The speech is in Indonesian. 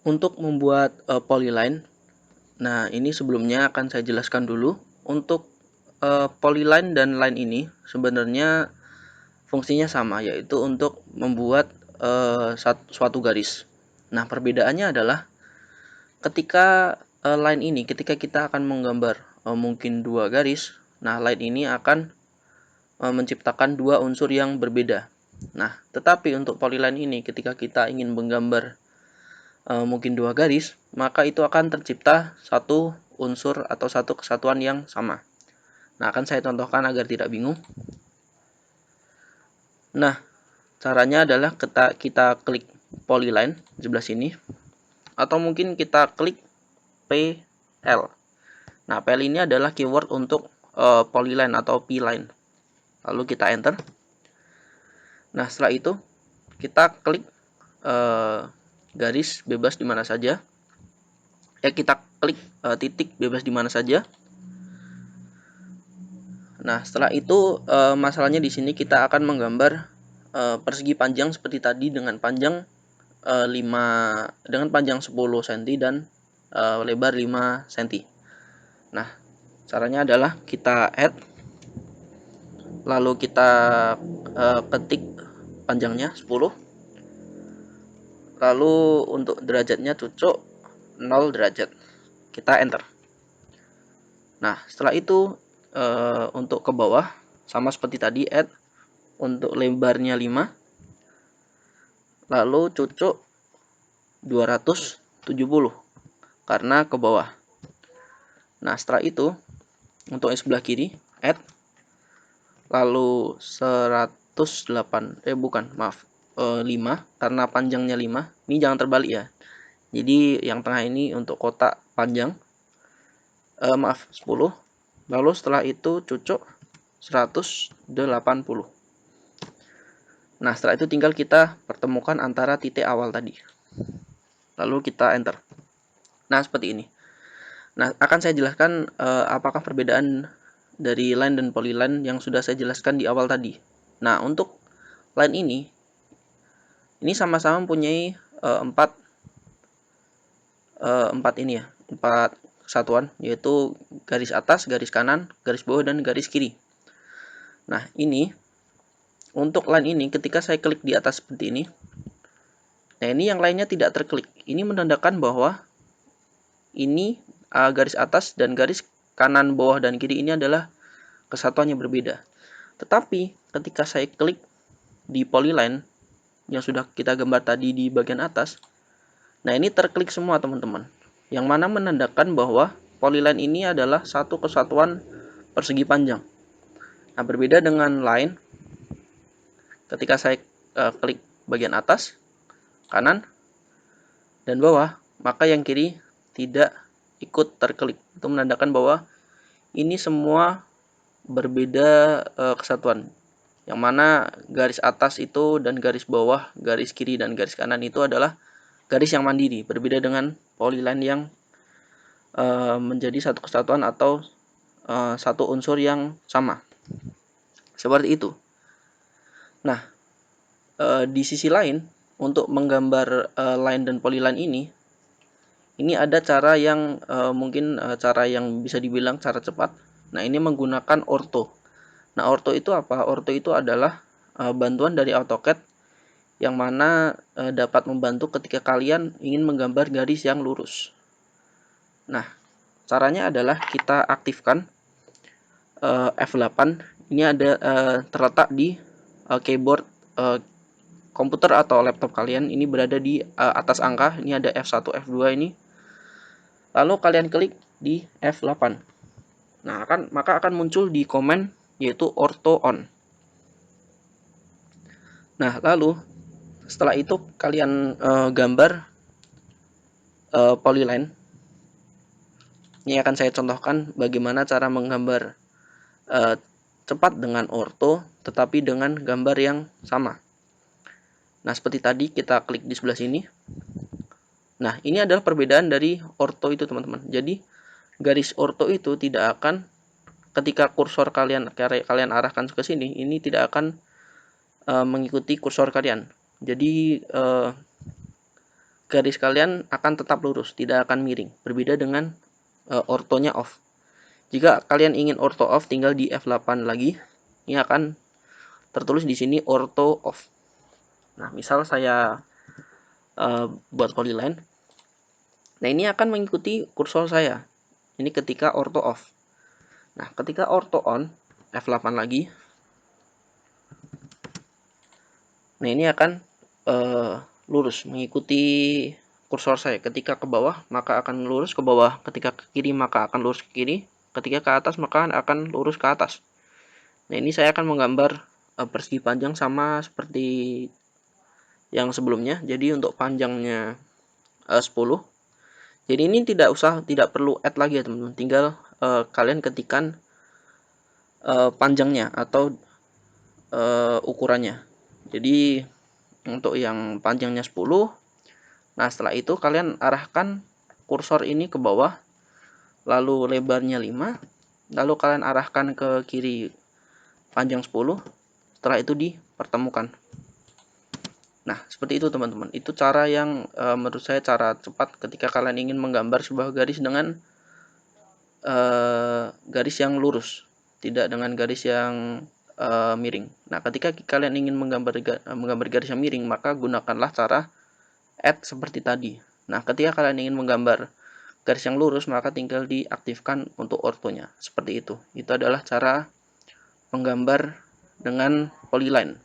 Untuk membuat polyline, nah ini sebelumnya akan saya jelaskan dulu. Untuk polyline dan line ini sebenarnya fungsinya sama, yaitu untuk membuat suatu garis. Nah, perbedaannya adalah ketika line ini, ketika kita akan menggambar mungkin dua garis, nah line ini akan menciptakan dua unsur yang berbeda. Nah, tetapi untuk polyline ini, ketika kita ingin menggambar mungkin dua garis, maka itu akan tercipta satu unsur atau satu kesatuan yang sama. Nah, akan saya contohkan agar tidak bingung. Nah, caranya adalah kita klik polyline di sebelah sini, atau mungkin kita klik PL. Nah, PL ini adalah keyword untuk polyline atau P-line. Lalu kita enter. Nah, setelah itu kita klik garis bebas di mana saja. Kita klik titik bebas di mana saja. Nah, setelah itu masalahnya di sini kita akan menggambar persegi panjang seperti tadi dengan panjang 10 cm dan lebar 5 cm. Nah, caranya adalah kita add, lalu kita ketik panjangnya 10, lalu untuk derajatnya cocok 0 derajat, kita enter. Nah, setelah itu untuk ke bawah sama seperti tadi, add, untuk lebarnya 5, lalu cocok 270 karena ke bawah. Nah, setelah itu untuk yang sebelah kiri, add, lalu 5 karena panjangnya 5. Ini jangan terbalik ya. Jadi yang tengah ini untuk kotak panjang 10. Lalu setelah itu cocok 180. Nah, setelah itu tinggal kita pertemukan antara titik awal tadi. Lalu kita enter. Nah, seperti ini. Nah, akan saya jelaskan apakah perbedaan dari line dan polyline yang sudah saya jelaskan di awal tadi. Nah, untuk line ini sama-sama mempunyai empat kesatuan, yaitu garis atas, garis kanan, garis bawah, dan garis kiri. Nah, ini untuk line ini ketika saya klik di atas seperti ini, nah ini yang lainnya tidak terklik. Ini menandakan bahwa ini garis atas dan garis kanan, bawah, dan kiri ini adalah kesatuan yang berbeda. Tetapi ketika saya klik di polyline yang sudah kita gambar tadi di bagian atas, nah ini terklik semua teman-teman, yang mana menandakan bahwa polyline ini adalah satu kesatuan persegi panjang. Nah, berbeda dengan line, ketika saya klik bagian atas, kanan, dan bawah, maka yang kiri tidak ikut terklik. Itu menandakan bahwa ini semua berbeda kesatuan, yang mana garis atas itu dan garis bawah, garis kiri dan garis kanan itu adalah garis yang mandiri, berbeda dengan polyline yang menjadi satu kesatuan atau satu unsur yang sama, seperti itu. Nah, di sisi lain, untuk menggambar line dan polyline ini ada cara yang mungkin cara yang bisa dibilang cara cepat. Nah, ini menggunakan ortho. Nah, ortho itu apa? Ortho itu adalah bantuan dari AutoCAD yang mana dapat membantu ketika kalian ingin menggambar garis yang lurus. Nah, caranya adalah kita aktifkan F8. Ini ada terletak di keyboard komputer atau laptop kalian. Ini berada di atas angka. Ini ada F1, F2 ini. Lalu kalian klik di F8. Nah, maka akan muncul di komen yaitu ortho on. Nah, lalu setelah itu kalian gambar polyline. Ini akan saya contohkan bagaimana cara menggambar cepat dengan ortho tetapi dengan gambar yang sama. Nah, seperti tadi kita klik di sebelah sini. Nah, ini adalah perbedaan dari ortho itu, teman-teman. Jadi, garis ortho itu tidak akan, ketika kursor kalian arahkan ke sini, ini tidak akan mengikuti kursor kalian. Jadi, garis kalian akan tetap lurus, tidak akan miring. Berbeda dengan ortonya off. Jika kalian ingin orto off, tinggal di F8 lagi. Ini akan tertulis di sini orto off. Nah, misal saya buat polyline. Nah, ini akan mengikuti kursor saya. Ini ketika orto off. Nah, ketika orto on, F8 lagi. Nah, ini akan lurus mengikuti kursor saya. Ketika ke bawah maka akan lurus ke bawah, ketika ke kiri maka akan lurus ke kiri, ketika ke atas maka akan lurus ke atas. Nah, ini saya akan menggambar persegi panjang sama seperti yang sebelumnya. Jadi untuk panjangnya 10. Jadi ini tidak perlu add lagi ya teman-teman. Tinggal kalian ketikkan panjangnya atau ukurannya. Jadi untuk yang panjangnya 10. Nah, setelah itu kalian arahkan kursor ini ke bawah, lalu lebarnya 5, lalu kalian arahkan ke kiri panjang 10, setelah itu dipertemukan. Nah, seperti itu teman-teman. Itu cara yang menurut saya cara cepat ketika kalian ingin menggambar sebuah garis dengan garis yang lurus, tidak dengan garis yang miring. Nah, ketika kalian ingin menggambar garis yang miring, maka gunakanlah cara add seperti tadi. Nah, ketika kalian ingin menggambar garis yang lurus, maka tinggal diaktifkan untuk ortonya. Seperti itu. Itu adalah cara menggambar dengan polyline.